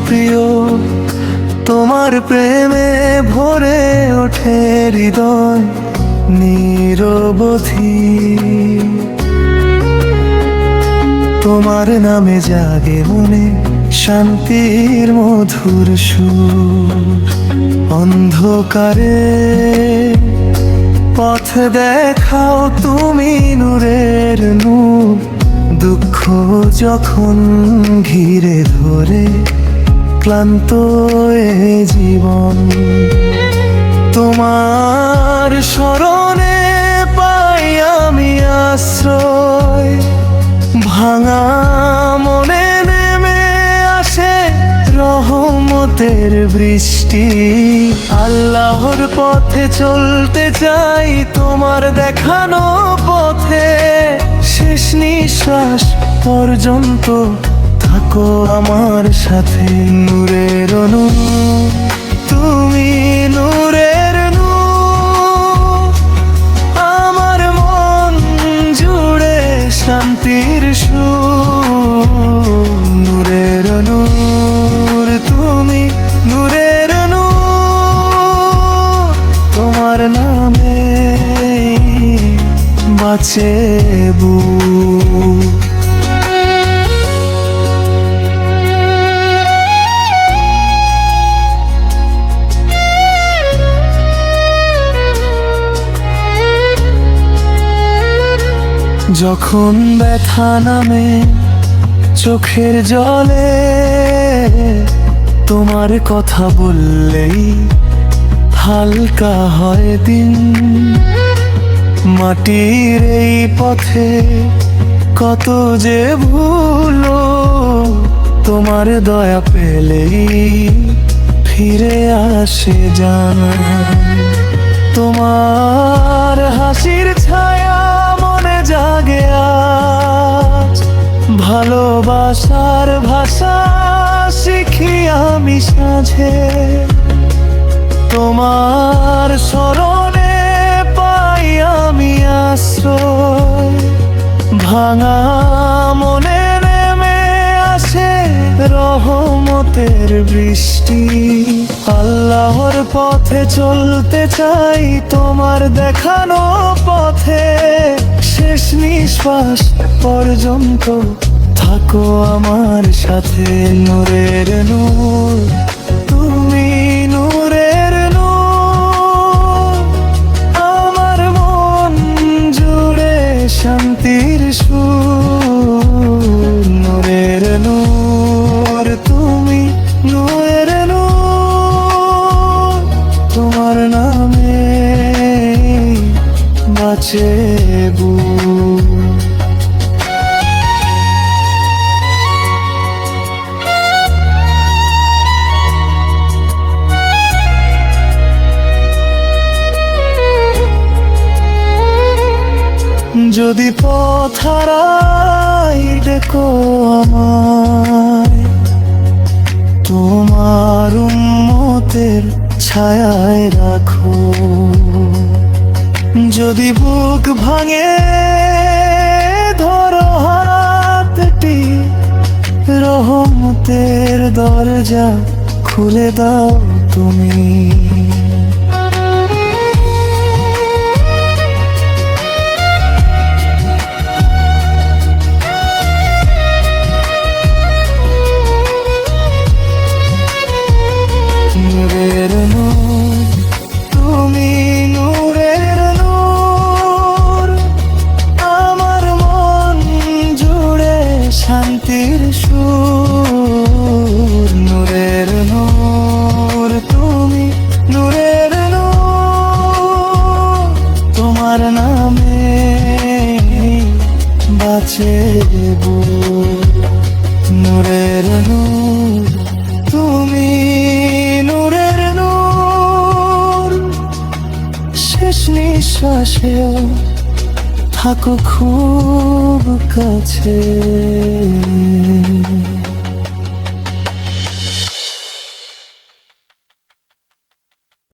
প্রিয়, তোমার প্রেমে ভরে ওঠে হৃদয় নিরবধি। তোমার নামে জাগে মনে শান্তির মধুর সুর। অন্ধকারে পথ দেখাও তুমি নূরের নূর। দুঃখ যখন ঘিরে ধরে ক্লান্ত এ জীবন, তোমার স্মরণে পাই আমি আশ্রয়। ভাঙা মনে নেমে আসে রহমতের বৃষ্টি। আল্লাহর পথে চলতে চাই তোমার দেখানো পথে। শেষ নিঃশ্বাস পর্যন্ত থাকো আমার সাথে। নূরের নূর তুমি, নূরের নূর। আমার মন জুড়ে শান্তির সুর। নূরের নূর তুমি, নূরের নূর। তোমার নামে বাঁচে বুক। যখন ব্যথা নামে চোখের জলে, তোমার কথা বললেই হালকা হয় দিন। মাটির এই পথে কত যে ভুলো, তোমার দয়া পেলেই ফিরে আসে জান। তোমার হাসির ছায়া মনে জাগে আজ। ভালোবাসার ভাষা শিখি আমি সাঁঝে। তোমার স্মরণে পাই আমি আশ্রয়। ভাঙা মনে নেমে আসে রহমতের বৃষ্টি। আল্লাহর পথে চলতে চাই তোমার দেখানো পথে। শেষ নিঃশ্বাস পর্যন্ত থাকো আমার সাথে। নূরের নূর তুমি, নূরের নূর। আমার মন জুড়ে শান্তির সুর। নূরের নূর তুমি, নূরের নূর। তোমার নামে বাঁচে বুক। যদি পথ হারাই ডেকো আমায়, তোমার উম্মতের ছায়ায় রাখো। যদি বুক ভাঙে ধরো হাতটি, রহমতের দরজা খুলে দাও তুমি। নূরের নূর তুমি, নূরের নূর। আমার মন জুড়ে শান্তির সুর। নূরের নূর তুমি, নূরের নূর। তোমার নামে বাঁচে বুক। নূরের নূর তুমি, নূরের নূর। শেষ নিঃশ্বাসেও থাকো খুব কাছে।